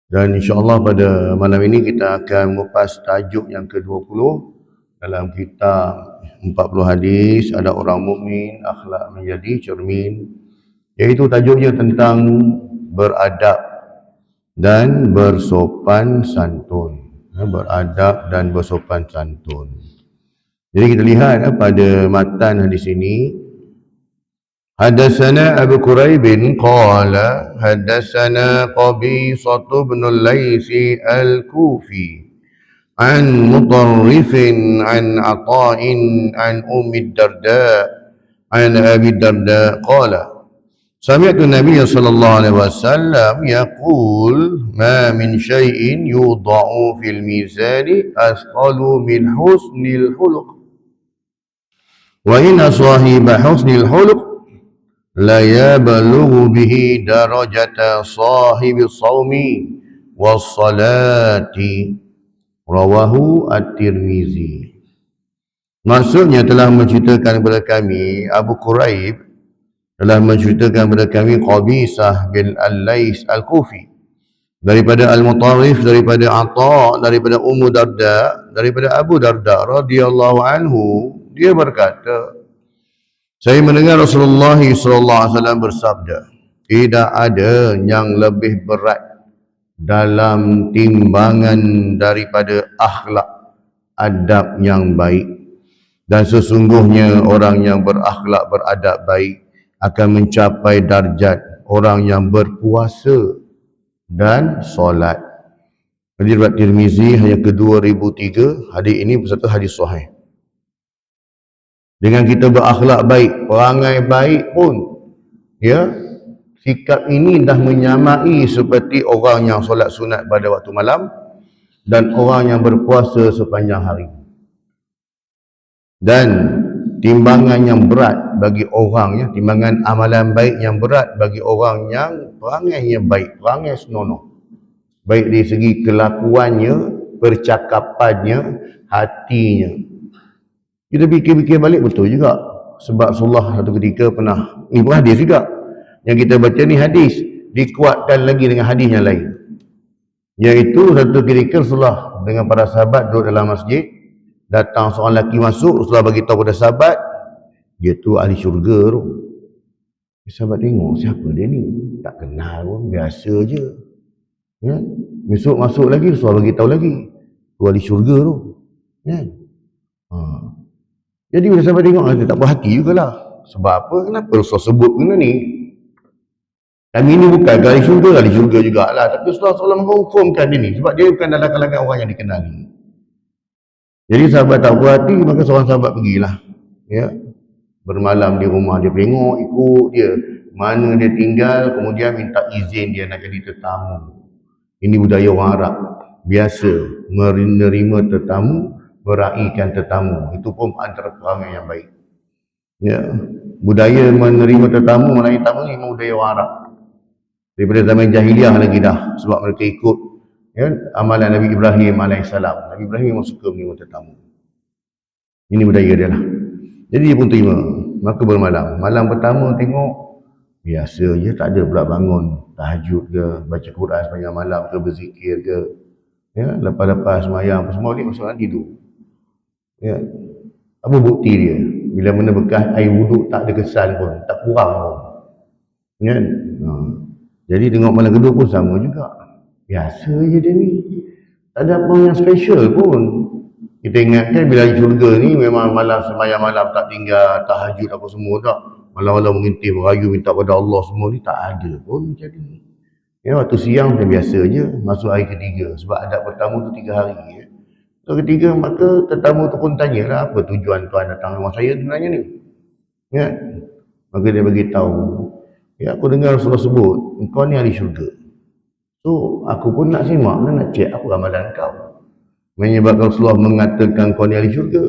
Dan insya-Allah pada malam ini kita akan mengupas tajuk yang ke-20 dalam kitab 40 hadis ada orang mukmin akhlak menjadi cermin, iaitu tajuknya tentang beradab dan bersopan santun. Beradab dan bersopan santun. Jadi kita lihat pada matan hadis ini, حدثنا أبو كريب قال حدثنا قبيصة بن الليث الكوفي عن مطرف عن عطاء عن أم الدرداء عن أبي الدرداء قال سمعت النبي صلى الله عليه وسلم يقول ما من شيء يوضع في الميزان أثقل من حسن الخلق وإن صاحب حسن الخلق لا يبلغ به درجة صاحب الصوم والصلاة rawahu at-Tirmizi. Maksudnya telah menceritakan kepada kami, Abu Quraib telah menceritakan kepada kami Qabisah bin Al-Lais Al-Kufi daripada Al-Mutarrif, daripada Atha, daripada Ummu Darda, daripada Abu Darda radhiyallahu anhu. Dia berkata, saya mendengar Rasulullah SAW bersabda, tidak ada yang lebih berat dalam timbangan daripada akhlak adab yang baik, dan sesungguhnya orang yang berakhlak beradab baik akan mencapai darjat orang yang berpuasa dan solat. Hadis riwayat Tirmizi hanya ke-2003. Hadis ini bersatu hadis sahih. Dengan kita berakhlak baik, perangai baik pun, ya, sikap ini dah menyamai seperti orang yang solat sunat pada waktu malam dan orang yang berpuasa sepanjang hari. Dan timbangan yang berat bagi orang, timbangan amalan baik yang berat bagi orang yang perangainya baik, perangai senonoh, baik dari segi kelakuannya, percakapannya, hatinya. Kita fikir-fikir balik, betul juga. Sebab Rasulullah satu ketika pernah, ini pun hadis juga, yang kita baca ni hadis, dikuatkan lagi dengan hadis yang lain, iaitu satu ketika Rasulullah dengan para sahabat duduk dalam masjid, datang seorang lelaki masuk, Rasulullah bagi tahu pada sahabat, dia tu ahli syurga tu. Sahabat tengok, siapa dia ni? Tak kenal pun, biasa je. Ya? Besok masuk lagi, Rasulullah bagi tahu lagi, tu ahli syurga tu. Ya? Jadi bila sahabat tengok, dia tak berhati jugalah. Sebab apa? Kenapa Rasulullah sebut benda ni? Kami ni bukan ahli syurga jugalah. Tapi Rasulullah SAW mengkonfirmkan dia ni. Sebab dia bukan dalam kalangan orang yang dikenali. Jadi sahabat tak berhati, maka seorang sahabat pergilah. Ya, bermalam di rumah dia, tengok, ikut dia. Mana dia tinggal, kemudian minta izin dia nak jadi tetamu. Ini budaya orang Arab. Biasa menerima tetamu, meraihkan tetamu. Itu pun antara perangai yang baik. Ya, budaya menerima tetamu, meraih tamu ni memang budaya orang Arab. Daripada zaman jahiliah lagi dah. Sebab mereka ikut, ya, amalan Nabi Ibrahim AS. Nabi Ibrahim memang suka menerima tetamu. Ini budaya dia lah. Jadi dia pun terima. Maka bermalam. Malam pertama tengok, biasa je, tak ada pula bangun tahajud ke, baca Quran sepanjang malam ke, berzikir ke. Ya, lepas-lepas semayang semua ni masuk tidur. Ya, apa bukti dia? Bila mana bekas air wuduk tak ada kesan pun, tak kurang pun. Ya, jadi tengok malam kedua pun sama juga. Biasa je dia ni. Tak ada apa yang special pun. Kita ingatkan bila syurga ni memang malam semayang malam tak tinggal, tahajud apa semua tak. Malam-malam mengintih, merayu, minta pada Allah semua ni tak ada pun macam ni. Ya, waktu siang macam biasa je, masuk hari ketiga. Sebab adab pertama tu 3 hari. Ya. So ketiga, maka tetamu tu pun tanyalah, apa tujuan tuan datang rumah saya sebenarnya ni. Ya. Maka dia bagi tahu, ya, aku dengar Rasulullah sebut, engkau ni ahli syurga. So aku pun nak simak, nak cek apa amalan kau. Menyebabkan Rasulullah mengatakan kau ni ahli syurga.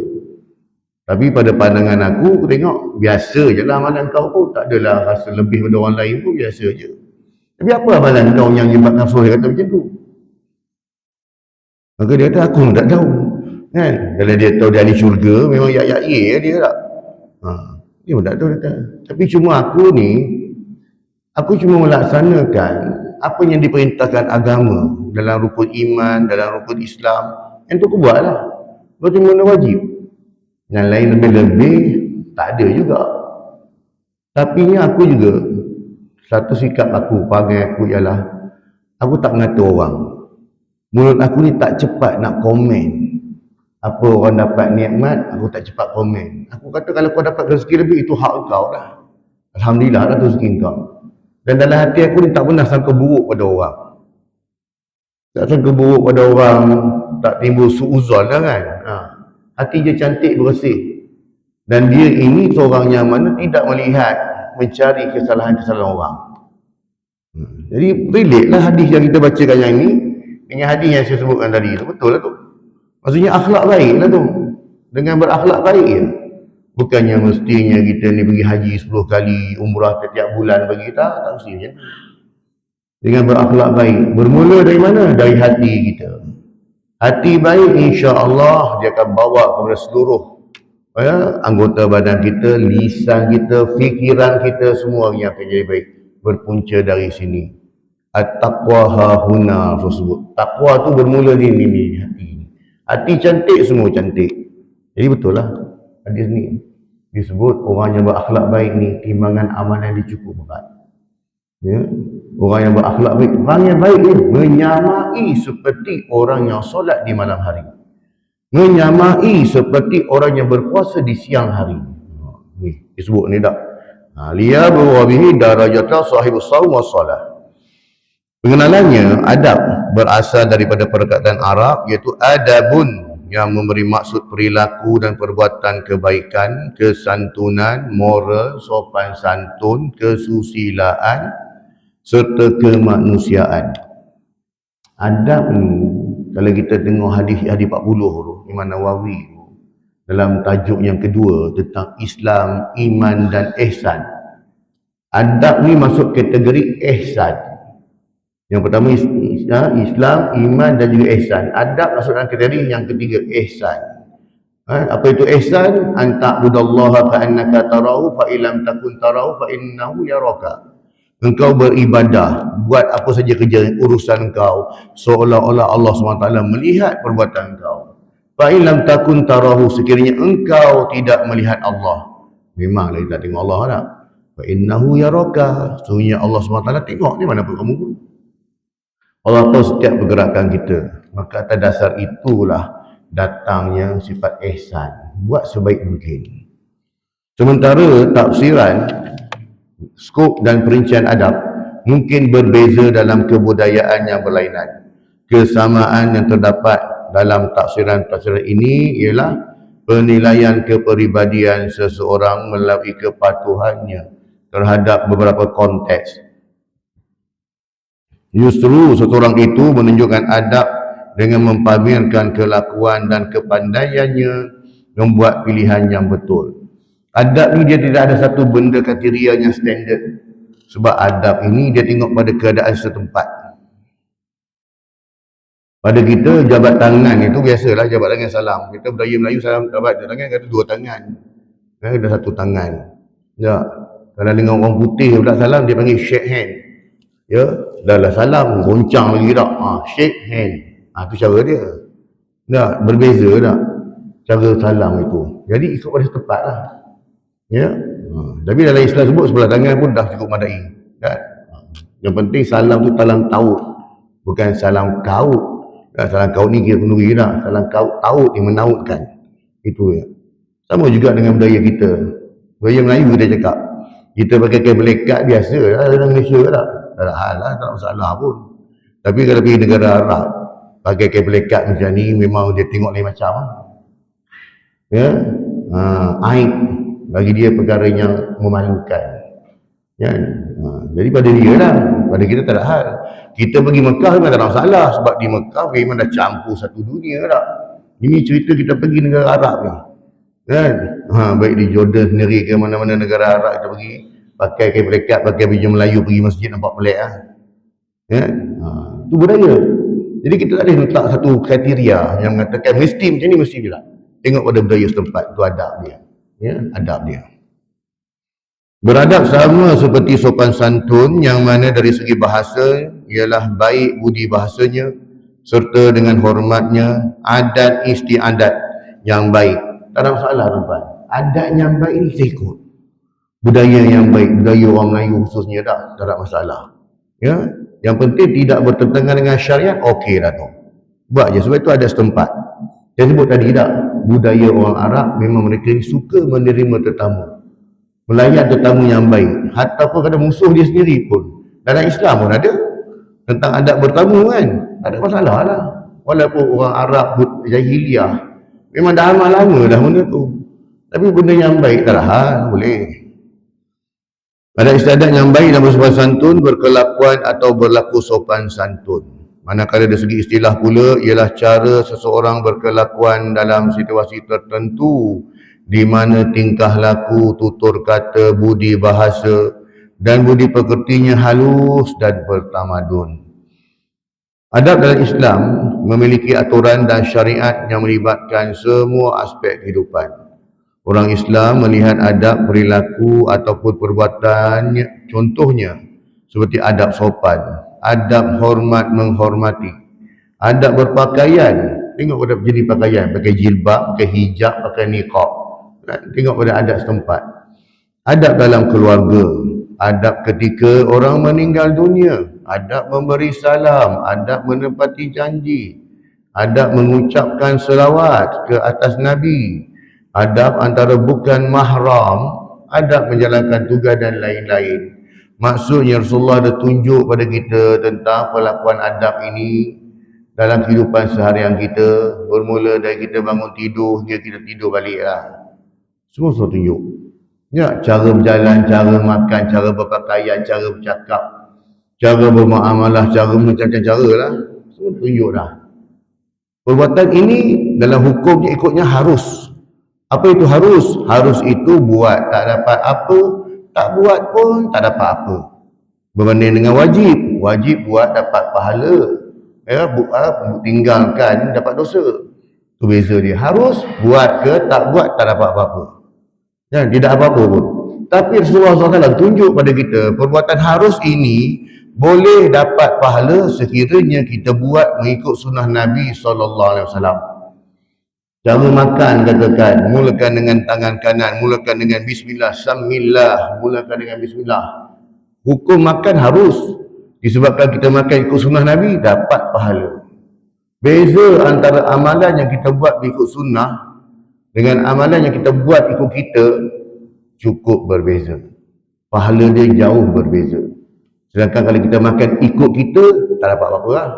Tapi pada pandangan aku tengok, biasa je lah amalan kau pun. Tak adalah rasa lebih pada orang lain pun, biasa je. Tapi apa amalan kau yang menyebabkan Rasulullah kata macam tu? Maka dia kata, aku tak tahu. Kan? Kalau dia tahu dia ahli syurga, memang ya dia tak. Dia pun tak tahu. Dia kata. Tapi cuma aku ni, Aku cuma melaksanakan apa yang diperintahkan agama dalam rukun iman, dalam rukun Islam. Yang tu aku buatlah. Bagaimana wajib? Yang lain lebih-lebih tak ada juga. Tapi ni aku juga, satu sikap aku, perangai aku ialah aku tak mengata orang. Mulut aku ni tak cepat nak komen. Apa orang dapat nikmat, aku tak cepat komen. Aku kata kalau kau dapat rezeki lebih, itu hak kau lah. Alhamdulillah lah tu rezeki kau. Dan dalam hati aku ni tak pernah sangka buruk pada orang. Tak sangka buruk pada orang, tak timbul suuzon lah kan. Hati dia cantik, bersih. Dan dia ini seorang yang mana tidak melihat, mencari kesalahan-kesalahan orang. Jadi relate lah hadis yang kita bacakan yang ini dengan hadis yang saya sebutkan tadi tu. Betul lah tu. Maksudnya akhlak baik lah tu. Dengan berakhlak baik je. Bukannya mestinya kita ni pergi haji 10 kali, umrah setiap bulan bagi kita. Tak mesti macam tu. Dengan berakhlak baik. Bermula dari mana? Dari hati kita. Hati baik, insya-Allah dia akan bawa kepada seluruh anggota badan kita, lisan kita, fikiran kita, semua yang akan jadi baik. Berpunca dari sini. At-taqwa hahuna tersebut. Taqwa tu bermula di hati. Hati cantik, semua cantik. Jadi betul lah hadis ni disebut orang yang berakhlak baik ni timbangan amalan dia cukup berat. Ya? Orang yang berakhlak baik, orang yang baik ni menyamai seperti orang yang solat di malam hari, menyamai seperti orang yang berpuasa di siang hari. Ni disebut ni dah. Liya bihi darajata sahibus shaum was salah. Pengenalannya, adab berasal daripada perkataan Arab, iaitu adabun, yang memberi maksud perilaku dan perbuatan kebaikan, kesantunan, moral, sopan santun, kesusilaan, serta kemanusiaan. Adab ni, kalau kita tengok hadis 40 tu, Imam Nawawi tu, dalam tajuk yang kedua tentang Islam, iman dan ihsan. Adab ni masuk kategori ihsan. Yang pertama Islam, iman dan juga ihsan. Adab masuk dalam kategori yang ketiga, ihsan. Apa itu ihsan? An ta'budallaha ka'annaka tarahu fa illam takun tarahu fa innahu yaraka. Engkau beribadah, buat apa saja kerja urusan engkau seolah-olah Allah SWT melihat perbuatan engkau. Fa illam takun tarahu, sekiranya engkau tidak melihat Allah, memanglah kita tengok Allah tak? Fa innahu yaraka, sesungguhnya Allah SWT tengok di mana pun kamu. Allah tahu setiap pergerakan kita. Maka atas dasar itulah datangnya sifat ihsan. Buat sebaik mungkin. Sementara tafsiran, skop dan perincian adab mungkin berbeza dalam kebudayaan yang berlainan. Kesamaan yang terdapat dalam tafsiran-tafsiran ini ialah penilaian kepribadian seseorang melalui kepatuhannya terhadap beberapa konteks. Justru seseorang itu menunjukkan adab dengan mempamerkan kelakuan dan kepandaiannya, membuat pilihan yang betul. Adab ni dia tidak ada satu benda kriteria yang standard. Sebab adab ini dia tengok pada keadaan setempat. Pada kita jabat tangan itu biasalah jabat tangan salam. Kita budaya Melayu salam jabat tangan kata dua tangan. Ada satu tangan. Ya. Kalau dengan orang putih pula salam dia panggil shake hand. Ya, dah lah salam, goncang lagi tak? Shake hand. Tu cara dia. Tak, berbeza tak? Cara salam itu. Jadi ikut pada tempat lah. Ya. Tapi dalam Islam sebut sebelah tangan pun dah cukup madai. Kan? Yang penting salam tu salam taut. Bukan salam kaut. Salam kaut ni kira kenduri tak? Salam kaut, taut ni menautkan. Itu ya. Sama juga dengan budaya kita. Budaya Melayu kita cakap. Kita pakai kain melekat biasa lah dalam Malaysia tak? Tak ada hal lah, tak ada masalah pun. Tapi kalau pergi negara Arab, pakai kain pelekat macam ni, memang dia tengok lain macam lah. Ya, aib bagi dia perkara yang memalukan. Ya, jadi pada dia lah, pada kita tak ada hal. Kita pergi Mekah memang tak ada masalah, sebab di Mekah memang dah campur satu dunia tak. Ini cerita kita pergi negara Arab ni. Kan? Baik di Jordan sendiri ke mana-mana negara Arab kita pergi, pakai kain pelekat, pakai baju Melayu pergi masjid, nampak pelik lah. Ya? Itu budaya. Jadi kita tak boleh letak satu kriteria yang mengatakan mesti macam ni, mesti tidak. Tengok pada budaya setempat, itu adab dia. Ya? Adab dia. Beradab sama seperti sopan santun, yang mana dari segi bahasa ialah baik budi bahasanya serta dengan hormatnya, adat istiadat yang baik. Tak ada masalah tuan. Adat yang baik ni kita ikut. Budaya yang baik, budaya orang Melayu khususnya tak ada masalah. Ya, yang penting tidak bertentangan dengan syariat, okey dah tu. Buat je, sebab itu ada setempat. Saya sebut tadi tak, budaya orang Arab memang mereka ni suka menerima tetamu, melayan tetamu yang baik. Hatta pun ada musuh dia sendiri pun, dalam Islam pun ada tentang adab bertamu kan, tak ada masalah lah. Walaupun orang Arab jahiliah memang dah amal lama dah benda tu, tapi benda yang baik tak lah, boleh. Ada istiadat yang baik dan bersopan santun, berkelakuan atau berlaku sopan santun. Manakala dari segi istilah pula ialah cara seseorang berkelakuan dalam situasi tertentu di mana tingkah laku, tutur kata, budi bahasa dan budi pekertinya halus dan bertamadun. Adab dalam Islam memiliki aturan dan syariat yang melibatkan semua aspek kehidupan. Orang Islam melihat adab perilaku ataupun perbuatan, contohnya seperti adab sopan, adab hormat menghormati, adab berpakaian, tengok pada jenis pakaian, pakai jilbab, pakai hijab, pakai niqab, tengok pada adab setempat. Adab dalam keluarga, adab ketika orang meninggal dunia, adab memberi salam, adab menepati janji, adab mengucapkan selawat ke atas Nabi, adab antara bukan mahram, adab menjalankan tugas dan lain-lain. Maksudnya Rasulullah ada tunjuk pada kita tentang pelakuan adab ini dalam kehidupan seharian kita, bermula dari kita bangun tidur hingga kita tidur balik lah. Semua tunjuk. Ya, cara berjalan, cara makan, cara berpakaian, cara bercakap, cara bermuamalah, cara macam-macam cara lah. Semua tunjuk dah. Perbuatan ini dalam hukumnya ikutnya harus. Apa itu harus? Harus itu buat, tak dapat apa, tak buat pun tak dapat apa. Berbanding dengan wajib, wajib buat dapat pahala, ya, tinggalkan dapat dosa. Itu beza dia. Harus buat ke tak buat tak dapat apa-apa, ya, tidak apa-apa pun. Tapi Rasulullah SAW tunjuk pada kita perbuatan harus ini boleh dapat pahala sekiranya kita buat mengikut sunnah Nabi SAW. Cara makan, katakan, mulakan dengan tangan kanan, mulakan dengan bismillah, samillah, mulakan dengan bismillah. Hukum makan harus, disebabkan kita makan ikut sunnah Nabi, dapat pahala. Beza antara amalan yang kita buat ikut sunnah dengan amalan yang kita buat ikut kita cukup berbeza. Pahala dia jauh berbeza. Sedangkan kalau kita makan ikut kita, tak dapat apa-apa lah.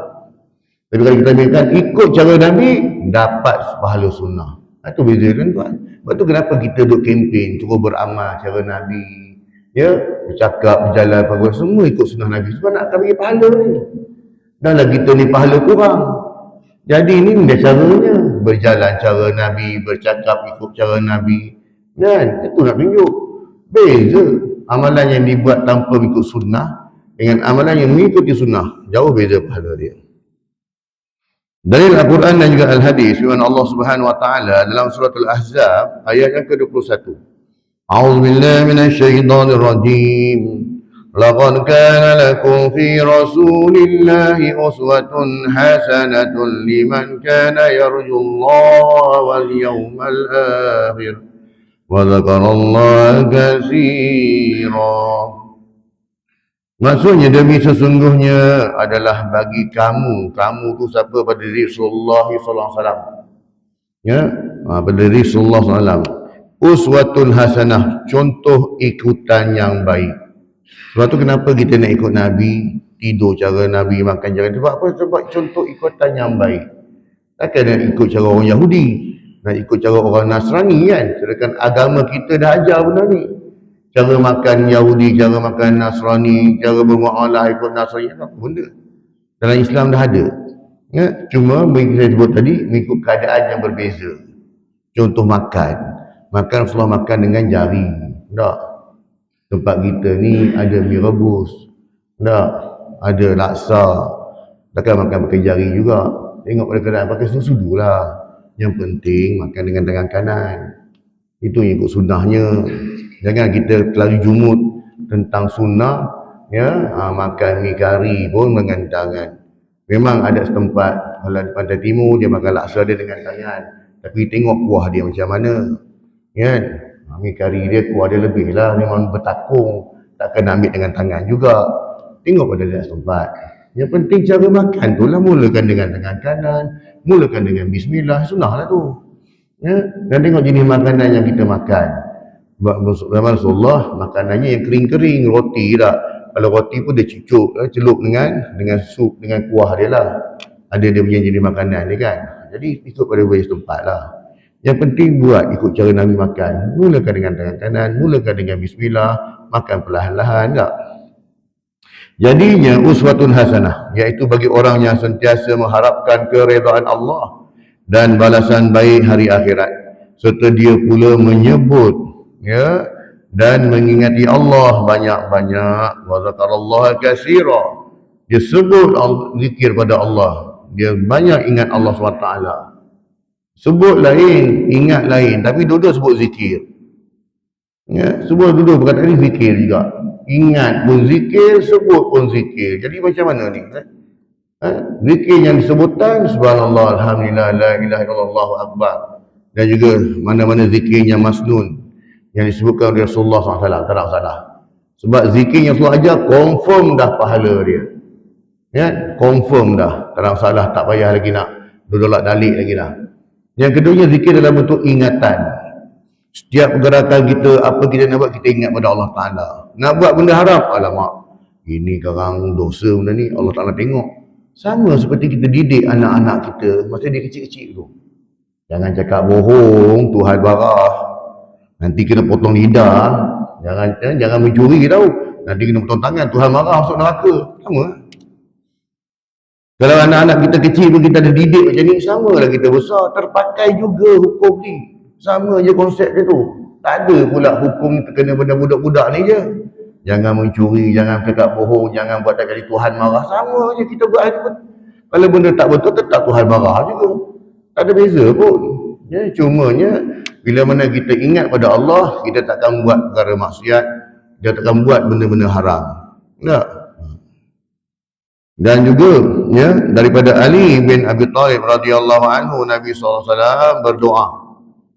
Tapi kalau kita makan ikut cara Nabi, dapat pahala sunnah. Itu beza kan tuan. Sebab tu kenapa kita duk kempen, cuba beramal cara Nabi, ya, bercakap, berjalan, apa semua ikut sunnah Nabi. Sebab nak bagi pahala ni. Dan lagi kita ni pahala kurang. Jadi ini dia caranya, berjalan cara Nabi, bercakap ikut cara Nabi. Dan itu nak tunjuk beza amalan yang dibuat tanpa ikut sunnah dengan amalan yang mengikuti sunnah, jauh beza pahala dia. Dalil Al-Quran dan juga Al-Hadis firman Allah Subhanahu wa taala dalam surah Al-Ahzab ayat yang ke-21. A'udzubillahi minasyaitonir rajim. Laqad kana lakum fi Rasulillahi uswatun hasanatun liman kana yarjullaha wal yawmal akhir wa dzakarallaha katsiran. Maksudnya demi sesungguhnya adalah bagi kamu tu siapa? Pada diri Rasulullah SAW, ya, pada diri Rasulullah SAW, uswatun hasanah, contoh ikutan yang baik. Sebab tu kenapa kita nak ikut Nabi, tidur cara Nabi, makan cara, sebab apa? Sebab contoh ikutan yang baik. Takkan nak ikut cara orang Yahudi, nak ikut cara orang Nasrani kan, sedangkan agama kita dah ajar benda ni. Cara makan Yahudi, cara makan Nasrani, cara bermuamalah ikut Nasrani, apa benda dalam Islam dah ada, ya. Cuma saya sebut tadi mengikut keadaan yang berbeza. Contoh makan Rasulullah makan dengan jari, tak? Tempat kita ni ada mi rebus, tak? Ada laksa, takkan makan pakai jari juga. Tengok pada keadaan, pakai sudu lah. Yang penting makan dengan tangan kanan, itu yang ikut sunnahnya. Jangan kita terlalu jumut tentang sunnah, ya, makan mi kari pun dengan tangan. Memang ada setempat kalau di pantai timur dia makan laksa dia dengan tangan, tapi tengok kuah dia macam mana, kan? Mi kari dia kuah dia lebih lah, memang bertakung, takkan ambil dengan tangan juga. Tengok pada dia setempat. Yang penting cara makan tu lah, mulakan dengan tangan kanan, mulakan dengan bismillah, sunnah lah tu, ya. Dan tengok jenis makanan yang kita makan. Rasulullah makanannya yang kering-kering, roti tak. Kalau roti pun dia celup dengan sup, dengan kuah dia lah. Ada dia punya jenis makanan dia kan. Jadi ikut pada ways tempat lah. Yang penting buat ikut cara Nabi makan. Mulakan dengan tangan kanan, mulakan dengan bismillah, makan perlahan-lahan tak. Jadinya uswatun hasanah, iaitu bagi orang yang sentiasa mengharapkan keredaan Allah dan balasan baik hari akhirat, serta dia pula menyebut, ya, dan mengingati Allah banyak-banyak. Wa zakarallaha katsira, dia sebut zikir pada Allah, dia banyak ingat Allah SWT. Sebut lain, ingat lain, tapi dua-dua sebut zikir, ya. Sebut dua-dua perkataan ini zikir juga. Ingat pun zikir, sebut pun zikir. Jadi macam mana ni? Zikir yang disebutkan subhanallah, alhamdulillah, la ilaha illallah, Allahu akbar. Dan juga mana-mana zikirnya masnun yang disebutkan oleh Rasulullah SAW, tak salah. Sebab zikir yang Rasulullah ajar, confirm dah pahala dia, ya, confirm dah, tak salah, tak payah lagi nak duduk dalik lagi dah. Yang keduanya, zikir dalam bentuk ingatan. Setiap pergerakan kita, apa kita nak buat, kita ingat pada Allah Ta'ala. Nak buat benda haram, alamak, ini sekarang dosa benda ni, Allah Ta'ala tengok. Sama seperti kita didik anak-anak kita masa dia kecil-kecil tu. Jangan cakap bohong, Tuhan marah. Nanti kena potong lidah. Jangan mencuri tau. Nanti kena potong tangan, Tuhan marah, masuk neraka. Sama. Kalau anak-anak kita kecil pun kita ada didik macam ni, sama lah kita besar, terpakai juga hukum ni. Sama je konsep dia tu. Tak ada pula hukum terkena pada budak-budak ni je. Jangan mencuri, jangan cakap bohong, jangan buat tak kali Tuhan marah. Sama je kita buat hari pun. Kalau benda tak betul, tetap Tuhan marah juga. Tak ada beza pun. Ya, cumanya bila mana kita ingat pada Allah, kita takkan buat perkara maksiat, kita takkan buat benda-benda haram. Tak? Dan juga, ya, daripada Ali bin Abi Thalib radhiyallahu anhu, Nabi SAW berdoa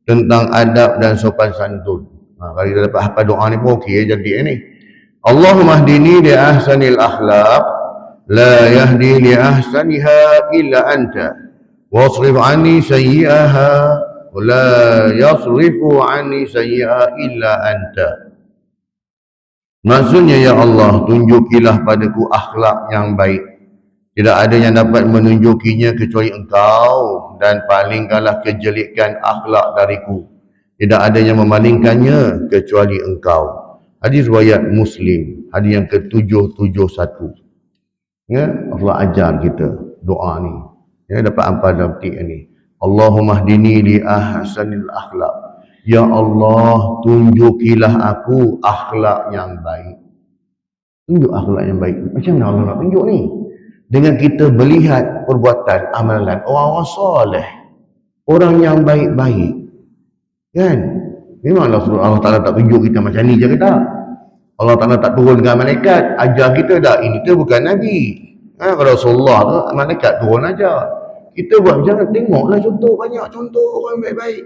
tentang adab dan sopan santun. Kalau kita dapat hafal doa ni pun okey, jadi ni. Allahumma hdini li ahsanil akhlaq, la yahdi li ahsaniha illa anta, wasrif anni sayyi'aha, wa la yasrifu anni sayyi'a illa anta. Maksudnya, ya Allah, tunjukilah padaku akhlak yang baik. Tidak ada yang dapat menunjukinya kecuali Engkau, dan palingkanlah kejelekan akhlak dariku. Tidak ada yang memalingkannya kecuali Engkau. Hadis riwayat Muslim, hadis yang ke-771. Ya, Allah ajar kita doa ni. Ya, dapat ampal dalam petik ni. Allahumma hdini li ahsanil akhlak. Ya Allah, tunjukilah aku akhlak yang baik. Tunjuk akhlak yang baik. Macam mana Allah nak tunjuk ni? Dengan kita melihat perbuatan amalan orang-orang soleh, orang yang baik-baik, kan? Memanglah Allah Ta'ala tak tunjuk kita macam ni je ke tak? Allah Ta'ala tak turun dengan malaikat ajar kita dah, ini kita bukan Nabi. Kalau Rasulullah tu malaikat turun ajar. Kita buat macam mana? Tengoklah contoh, banyak contoh orang baik-baik.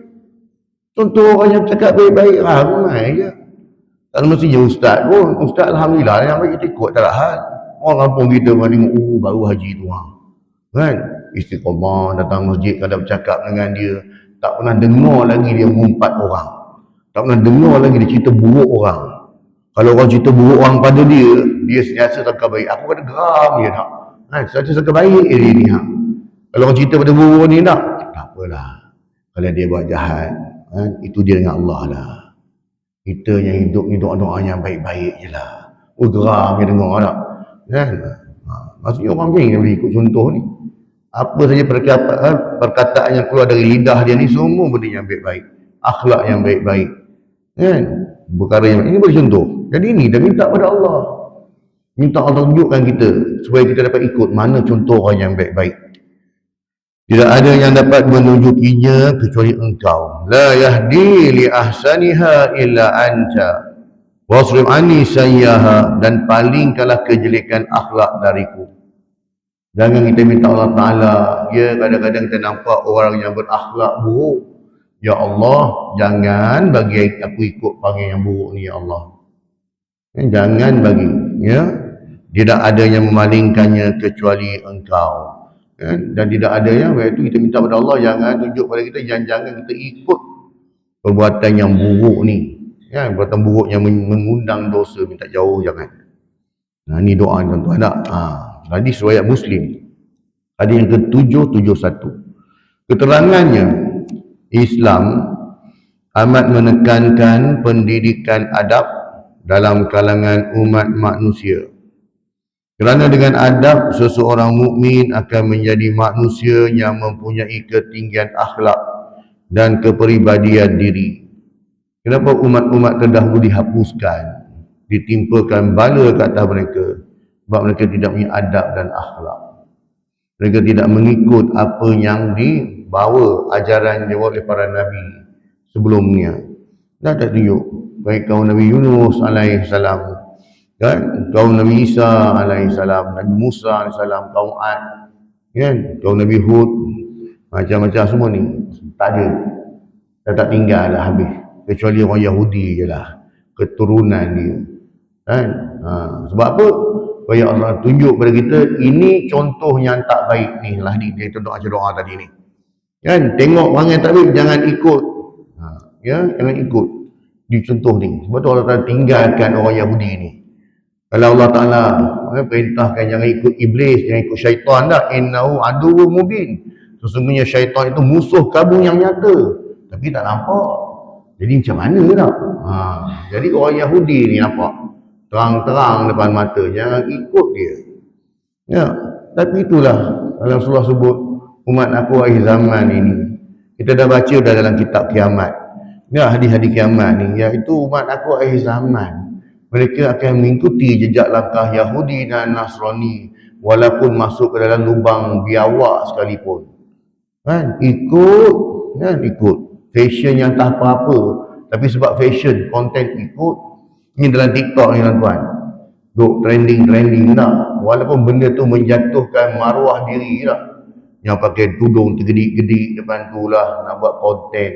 Contoh orang yang cakap baik-baik, ramai je. Tak mestinya ustaz pun. Ustaz alhamdulillah yang bagi kita ikut tak ada hal. Orang kampung kita pun tengok, baru haji tu kan, istiqamah, datang masjid, kalau bercakap dengan dia, tak pernah dengar lagi dia mengumpat orang, tak pernah dengar lagi dia cerita buruk orang. Kalau orang cerita buruk orang pada dia, dia sentiasa sangka baik. Aku kena geram dia tak, kan, sentiasa sangka baik dia ni. Kalau orang cerita pada buruk ni tak apalah. Kalau dia buat jahat, kan, itu dia dengan Allah lah. Kita yang hidup ni doa-doa yang baik-baik je lah. Geram dia dengar tak, kan? Maksudnya orang macam ni boleh ikut contoh ni. Apa saja perkataan yang keluar dari lidah dia ni, semua benda yang baik-baik, akhlak yang baik-baik, kan? Perkara yang ini boleh contoh. Jadi ni dah minta pada Allah, minta Allah tunjukkan kita supaya kita dapat ikut mana contoh orang yang baik-baik. Tidak ada yang dapat menunjukinya kecuali Engkau. La yahdi li ahsaniha illa anta, Wasrif anni sayyaha, dan palingkanlah kejelekan akhlak dariku. Jangan kita minta Allah Ta'ala, ya kadang-kadang kita nampak orang yang berakhlak buruk. Ya Allah, jangan bagi aku ikut panggil yang buruk ni, ya Allah. Jangan bagi, ya. Tidak ada yang memalingkannya kecuali Engkau. Dan tidak ada yang, itu kita minta kepada Allah, jangan tunjuk pada kita, jangan kita ikut perbuatan yang buruk ni. Ya, perbuatan buruk yang mengundang dosa, minta jauh, jangan. Nah, ni doa tuan-tuan tak? Hadis riwayat Muslim. Hadis yang ke-771. Keterangannya, Islam amat menekankan pendidikan adab dalam kalangan umat manusia. Kerana dengan adab, seseorang mukmin akan menjadi manusia yang mempunyai ketinggian akhlak dan kepribadian diri. Kenapa umat-umat terdahulu dihapuskan, ditimpakan bala ke atas mereka? Sebab mereka tidak punya adab dan akhlak. Mereka tidak mengikut apa yang dibawa ajaran oleh para nabi sebelumnya. Dah tak tunjuk. Baik kaum Nabi Yunus alaihissalam, kan? Kaum Nabi Isa alaihissalam, Nabi Musa alaihissalam, kaum Ad, kan? Kaum Nabi Hud, macam-macam semua ni. Tak ada. Dah tak tinggal dah habis. Kecuali orang Yahudi je lah. Keturunan dia. Kan? Sebab apa? Supaya Allah tunjuk pada kita, ini contoh yang tak baik ni lah, dia doa tadi ni. Kan? Tengok orang yang tak baik, jangan ikut. Ya, jangan ikut di contoh ni. Sebab tu Allah Ta'ala tinggalkan orang Yahudi ni. Kalau Allah Ta'ala perintahkan jangan ikut iblis, jangan ikut syaitan dah. Innahu aduwwum mubin. Sesungguhnya syaitan itu musuh kamu yang nyata. Tapi tak nampak. Jadi macam mana tak? Jadi orang Yahudi ni nampak terang-terang depan mata, jangan ikut dia. Ya, tapi itulah Rasulullah sebut umat aku akhir zaman ini. Kita dah baca dah dalam kitab kiamat. Ya, hadis-hadis kiamat ni, iaitu umat aku akhir zaman. Mereka akan mengikuti jejak langkah Yahudi dan Nasrani walaupun masuk ke dalam lubang biawak sekalipun. Kan? Ikut fashion yang tak apa-apa, tapi sebab fashion, konten ikut. Ini dalam TikTok ni tuan-tuan, duk trending tak, walaupun benda tu menjatuhkan maruah diri tak, yang pakai tudung tergedik-gedik depan tu lah, nak buat konten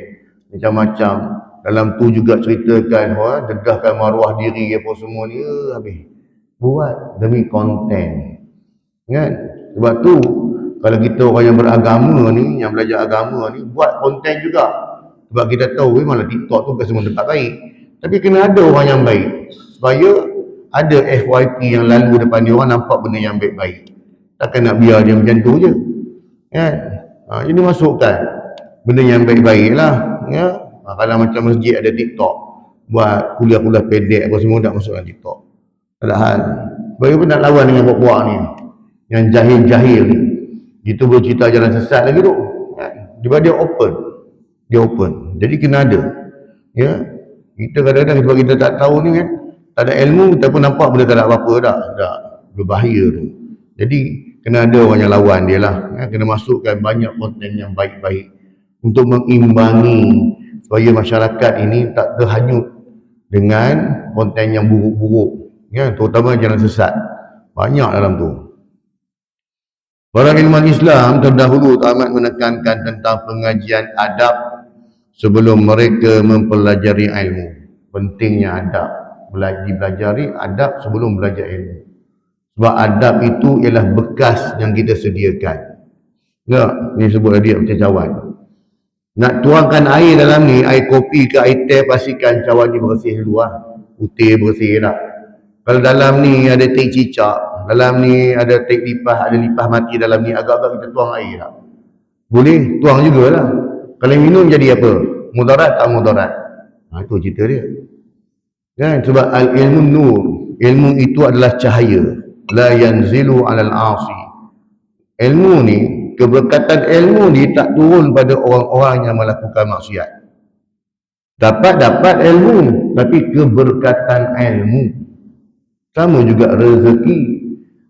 macam-macam. Dalam tu juga ceritakan dedahkan maruah diri apa semua ni, habis buat demi konten, kan? Sebab tu kalau kita orang yang beragama ni, yang belajar agama ni, buat konten juga. Sebab kita tahu memanglah TikTok tu bukan semua tempat baik, tapi kena ada orang yang baik, supaya ada FYP yang lalu depan dia, orang nampak benda yang baik-baik. Takkan nak biar dia macam tu je, kan? Jadi masukkan benda yang baik-baik lah, ya. Kalau macam masjid ada TikTok, buat kuliah-kuliah pendek apa semua, tak masuk dalam TikTok. Tak ada hal. Bagaimana nak lawan dengan buat-buat ni, yang jahil-jahil ni? Itu boleh cerita jalan sesat lagi tu, kan? Dia open. Jadi kena ada, ya. Kita kadang-kadang sebab kita tak tahu ni, kan, tak ada ilmu, kita pun nampak benda tak ada apa-apa dah, berbahaya tu. Jadi kena ada orang yang lawan dia lah, ya. Kena masukkan banyak konten yang baik-baik untuk mengimbangi supaya masyarakat ini tak terhanyut dengan konten yang buruk-buruk, ya, terutama jalan sesat. Banyak dalam tu. Para ilmuwan Islam terdahulu amat menekankan tentang pengajian adab sebelum mereka mempelajari ilmu. Pentingnya adab, dipelajari adab sebelum belajar ilmu. Sebab adab itu ialah bekas yang kita sediakan. Ya, ni sebut dia macam cawan. Nak tuangkan air dalam ni, air kopi ke air teh, pastikan cawan ni bersih dulu lah. Putih bersih dah. Kalau dalam ni ada teh cicak, dalam ni ada teh lipas, ada lipas mati dalam ni, agak-agak kita tuang air tak? Boleh, tuang jugalah. Kalau minum jadi apa? Mudarat tak mudarat? Itu cerita dia. Kan? Sebab al-ilmu nur. Ilmu itu adalah cahaya. La yanzilu alal asi. Ilmu ni, keberkatan ilmu ni tak turun pada orang-orang yang melakukan maksiat. Dapat ilmu, tapi keberkatan ilmu. Sama juga rezeki.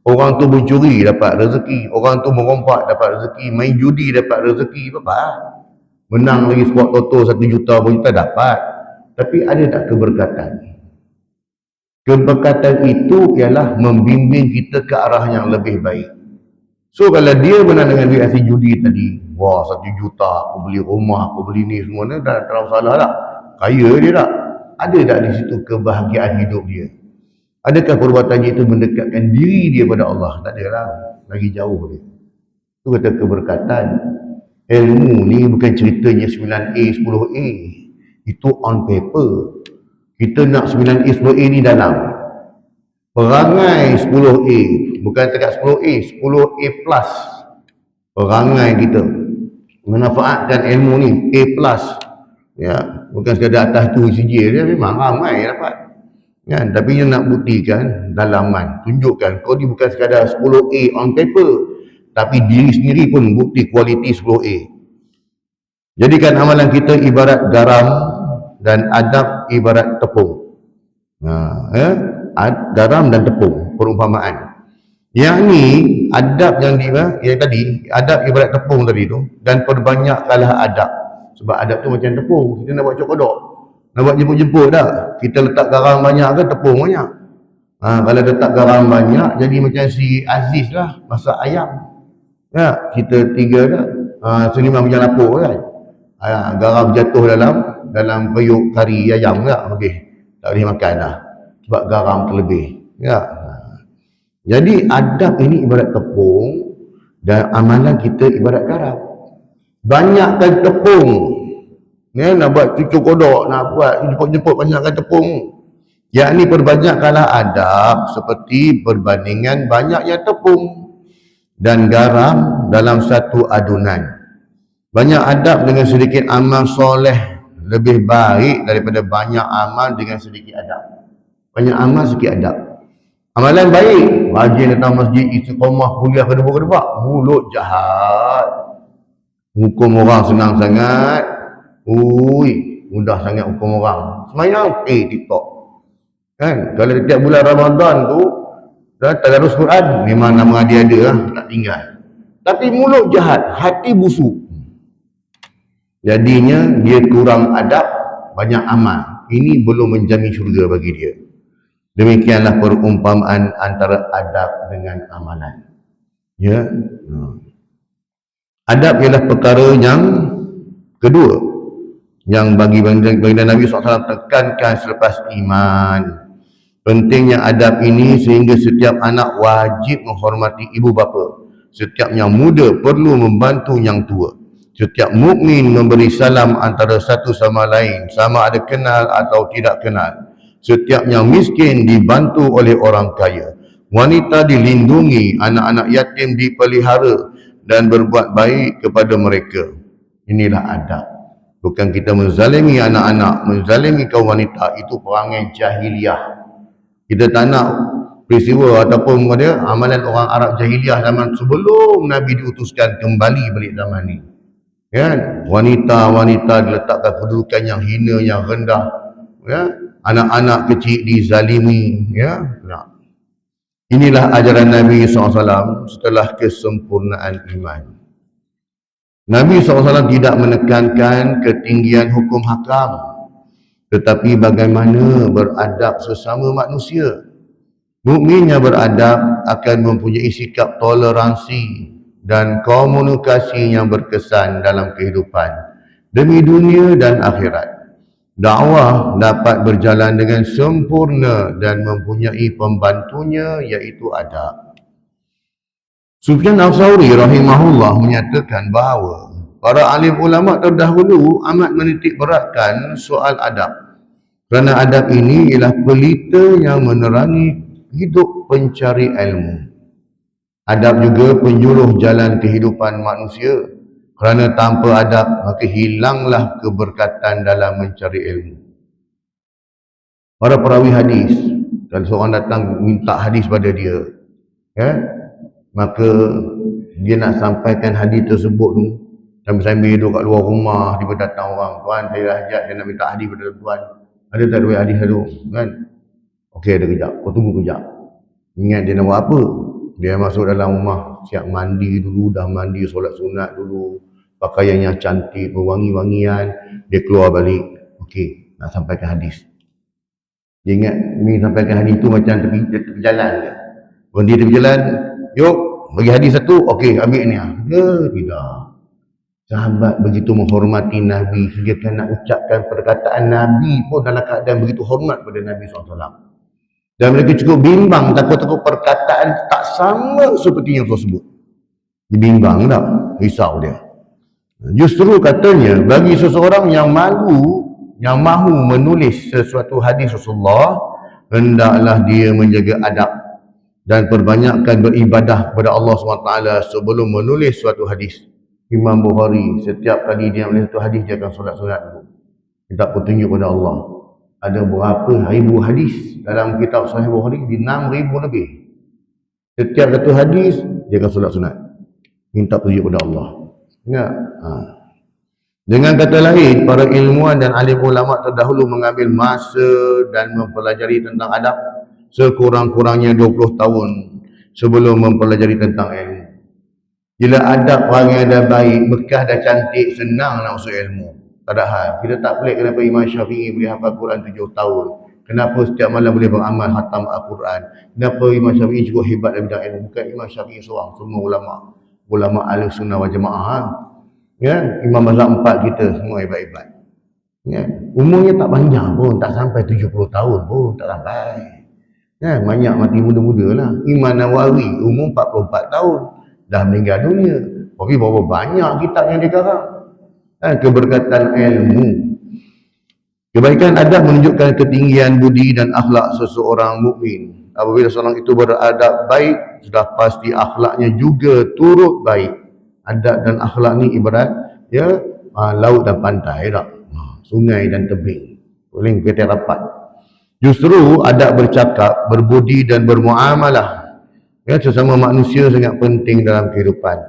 Orang tu mencuri dapat rezeki, orang tu merompak dapat rezeki, main judi dapat rezeki, apa? Menang lagi sport toto 1 juta, berapa juta dapat. Tapi ada tak keberkatan? Keberkatan itu ialah membimbing kita ke arah yang lebih baik. So kalau dia benar dengan duit hasil judi tadi, wah 1 juta, aku beli rumah, aku beli ni semua ni, dah terlalu salah tak? Kaya dia tak? Ada tak di situ kebahagiaan hidup dia? Adakah perbuatan dia itu mendekatkan diri dia pada Allah? Tak adalah. Lagi jauh dia. Itu kata keberkatan. Ilmu ni bukan ceritanya 9A, 10A. Itu on paper. Kita nak 9A, 10A ni dalam. Perangai 10A. Bukan dekat 10A, 10A plus. Perangai kita. Memanfaatkan ilmu ni, A plus. Ya, bukan sekadar atas tu sijil dia, memang ramai dapat. Kan? Tapi dia nak buktikan dalaman. Tunjukkan kau ni bukan sekadar 10A on paper. Tapi diri sendiri pun bukti kualiti 10A. Jadikan amalan kita ibarat garam dan adab ibarat tepung. Garam dan tepung, perumpamaan. Yang ni adab yang tadi, adab ibarat tepung tadi tu, dan perbanyakkanlah adab. Sebab adab tu macam tepung, kita nak buat cok-kodok, nak buat jemput-jemput dah. Kita letak garam banyak ke tepung banyak? Kalau letak garam banyak, jadi macam si Aziz lah, masak ayam. Ya, kita 3 dah. Seniman punya lapuk kan. Garam jatuh dalam periuk kari ayam tak? Habis. Tak boleh makan dah. Sebab garam terlebih. Ya. Jadi adab ini ibarat tepung dan amalan kita ibarat garam. Banyakkan tepung. Ya, nak buat cucuk kodok, nak buat jemput-jemput banyakkan tepung. Yakni perbanyakkanlah adab seperti perbandingan banyaknya tepung dan garam dalam satu adunan. Banyak adab dengan sedikit amal soleh lebih baik daripada banyak amal dengan sedikit adab. Banyak amal, sedikit adab. Amalan baik, rajin datang masjid, istiqamah, kuliah kedua-kedua. Mulut jahat. Hukum orang senang sangat. Mudah sangat hukum orang. Semayang, TikTok. Kan? Kalau setiap bulan Ramadan tu, tadarus Quran, memang nama dia ada lah, tak tinggal. Tapi mulut jahat, hati busuk. Jadinya dia kurang adab, banyak amal. Ini belum menjamin syurga bagi dia. Demikianlah perumpamaan antara adab dengan amalan. Ya. Adab ialah perkara yang kedua yang bagi baginda Nabi SAW tekankan selepas iman. Pentingnya adab ini sehingga setiap anak wajib menghormati ibu bapa. Setiap yang muda perlu membantu yang tua. Setiap mukmin memberi salam antara satu sama lain, sama ada kenal atau tidak kenal. Setiap yang miskin dibantu oleh orang kaya. Wanita dilindungi, anak-anak yatim dipelihara dan berbuat baik kepada mereka. Inilah adab. Bukan kita menzalimi anak-anak, menzalimi kaum wanita. Itu perangai jahiliah. Kita tak nak peristiwa ataupun amalan orang Arab jahiliah zaman sebelum Nabi diutuskan kembali balik zaman ni. Kan? Wanita-wanita diletakkan kedudukan yang hina, yang rendah. Ya? Anak-anak kecil dizalimi. Ya? Nah. Inilah ajaran Nabi SAW setelah kesempurnaan iman. Nabi SAW tidak menekankan ketinggian hukum hakam, tetapi bagaimana beradab sesama manusia. Mukmin yang beradab akan mempunyai sikap toleransi dan komunikasi yang berkesan dalam kehidupan demi dunia dan akhirat. Dakwah dapat berjalan dengan sempurna dan mempunyai pembantunya iaitu adab. Sufyan Al-Thawri rahimahullah menyatakan bahawa para alim ulama terdahulu amat menitik beratkan soal adab. Kerana adab ini ialah pelita yang menerangi hidup pencari ilmu. Adab juga penyuluh jalan kehidupan manusia. Kerana tanpa adab, maka hilanglah keberkatan dalam mencari ilmu. Para perawi hadis, kalau seorang datang minta hadis pada dia, ya, maka dia nak sampaikan hadis tersebut tu, sambil-sambil duduk kat luar rumah, tiba datang orang, tuan saya dah hajat, saya nak minta hadis pada tuan. Ada tak duit hadis tu? Kan? Okey, ada kejap. Kau tunggu kejap. Ingat dia nak buat apa? Dia masuk dalam rumah, siap mandi dulu, dah mandi, solat sunat dulu, pakaiannya cantik, berwangi-wangian, dia keluar balik. Okey, nak sampaikan hadis. Dia ingat ni sampaikan hadis tu macam tepi jalan je. Berhenti tepi jalan, yuk bagi hadis satu, okey ambil ni. Tidak. Sahabat begitu menghormati Nabi sehingga nak ucapkan perkataan Nabi pun dalam keadaan begitu hormat pada Nabi SAW. Dan mereka cukup bimbang, takut-takut perkataan tak sama seperti yang tersebut. Dia bimbang tak? Risau dia. Justru katanya bagi seseorang yang malu, yang mahu menulis sesuatu hadis Rasulullah, hendaklah dia menjaga adab dan perbanyakkan beribadah kepada Allah SWT sebelum menulis suatu hadis. Imam Bukhari setiap kali dia menulis satu hadis dia akan solat sunat dulu. Minta petunjuk kepada Allah. Ada berapa ribu hadis dalam kitab Sahih Bukhari? Di 6,000 lebih. Setiap satu hadis dia akan solat sunat. Minta petunjuk kepada Allah. Ingat? Dengan kata lain, para ilmuwan dan alim ulama terdahulu mengambil masa dan mempelajari tentang adab sekurang-kurangnya 20 tahun sebelum mempelajari tentang ilmu. Bila adab orang yang dah baik, bekas dah cantik, senang nak masuk ilmu. Tak ada hal. Kita tak pelik kenapa Imam Syafi'i boleh hafal Quran 7 tahun. Kenapa setiap malam boleh beramal khatam Al-Quran. Kenapa Imam Syafi'i cukup hebat dalam bidang ilmu. Bukan Imam Syafi'i seorang, semua ulama. Ulama Ahlussunnah wal Jamaah. Ya, Imam mazhab 4 kita semua hebat-hebat. Ya, umurnya tak panjang pun, tak sampai 70 tahun pun, tak sampai. Ya, banyak mati muda-muda lah. Imam Nawawi umur 44 tahun. Dah meninggal dunia. Tapi berapa banyak kitab yang dikarang. Keberkatan ilmu. Kebaikan adab menunjukkan ketinggian budi dan akhlak seseorang mukmin. Apabila seorang itu beradab baik, sudah pasti akhlaknya juga turut baik. Adab dan akhlak ni ibarat ya laut dan pantai tak? Sungai dan tebing. Boleh kita rapat. Justru adab bercakap, berbudi dan bermuamalah ya sesama manusia sangat penting dalam kehidupan.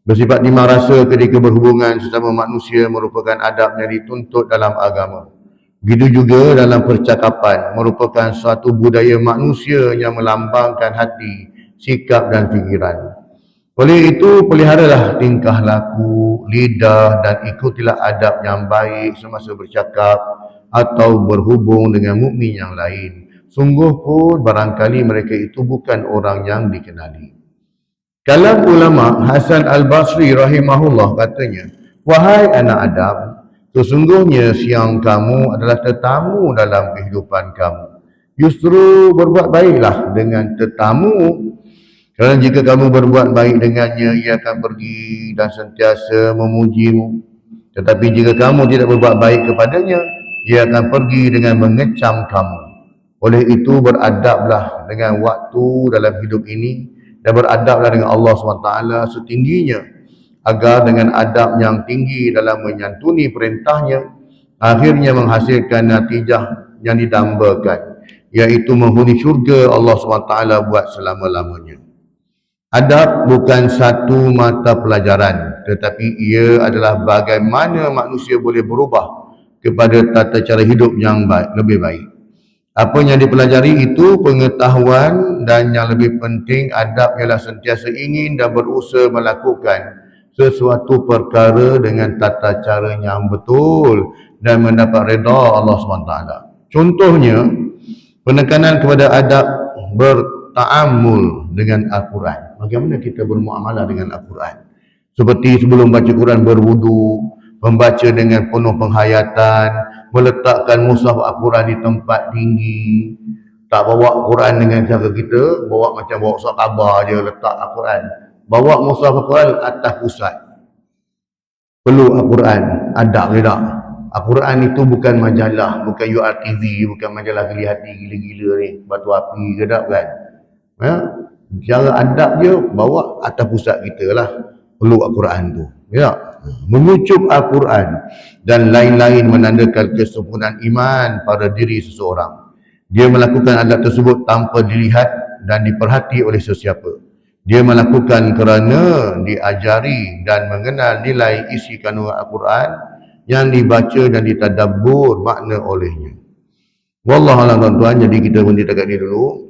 Bersifat timah rasa ketika berhubungan sesama manusia merupakan adab yang dituntut dalam agama. Begitu juga dalam percakapan merupakan suatu budaya manusia yang melambangkan hati, sikap dan fikiran. Oleh itu, peliharalah tingkah laku, lidah dan ikutilah adab yang baik semasa bercakap atau berhubung dengan mukmin yang lain. Sungguh pun barangkali mereka itu bukan orang yang dikenali. Kalam ulama Hasan Al-Basri rahimahullah katanya, wahai anak Adam, sesungguhnya siang kamu adalah tetamu dalam kehidupan kamu. Justru berbuat baiklah dengan tetamu. Kerana jika kamu berbuat baik dengannya, ia akan pergi dan sentiasa memujimu. Tetapi jika kamu tidak berbuat baik kepadanya, ia akan pergi dengan mengecam kamu. Oleh itu beradablah dengan waktu dalam hidup ini dan beradablah dengan Allah SWT setingginya, agar dengan adab yang tinggi dalam menyantuni perintahnya, akhirnya menghasilkan natijah yang didambakan, iaitu menghuni syurga Allah SWT buat selama-lamanya. Adab bukan satu mata pelajaran, tetapi ia adalah bagaimana manusia boleh berubah kepada tata cara hidup yang baik, lebih baik. Apa yang dipelajari itu pengetahuan, dan yang lebih penting adab ialah sentiasa ingin dan berusaha melakukan sesuatu perkara dengan tata cara yang betul dan mendapat redha Allah SWT. Contohnya, penekanan kepada adab berta'amul dengan Al-Quran. Bagaimana kita bermuamalah dengan Al-Quran? Seperti sebelum baca Quran berwudu, membaca dengan penuh penghayatan, meletakkan mushaf Al-Quran di tempat tinggi. Tak bawa Quran dengan cara kita, bawa macam bawa surat khabar je, letak Al-Quran. Bawa mushaf Al-Quran atas pusat. Perlu Al-Quran, adab dia tak? Al-Quran itu bukan majalah, bukan URTV, bukan majalah geli hati gila-gila ni, batu api ke tak kan? Ya? Cara adab dia bawa atas pusat kita lah. Perlu Al-Quran tu. Ya? Mengucup Al-Quran dan lain-lain menandakan kesempurnaan iman pada diri seseorang. Dia melakukan adab tersebut tanpa dilihat dan diperhati oleh sesiapa. Dia melakukan kerana diajari dan mengenal nilai isi kandungan Al-Quran yang dibaca dan ditadabbur makna olehnya. Wallahualam tuan-tuan, jadi kita berhenti dekat ni dulu.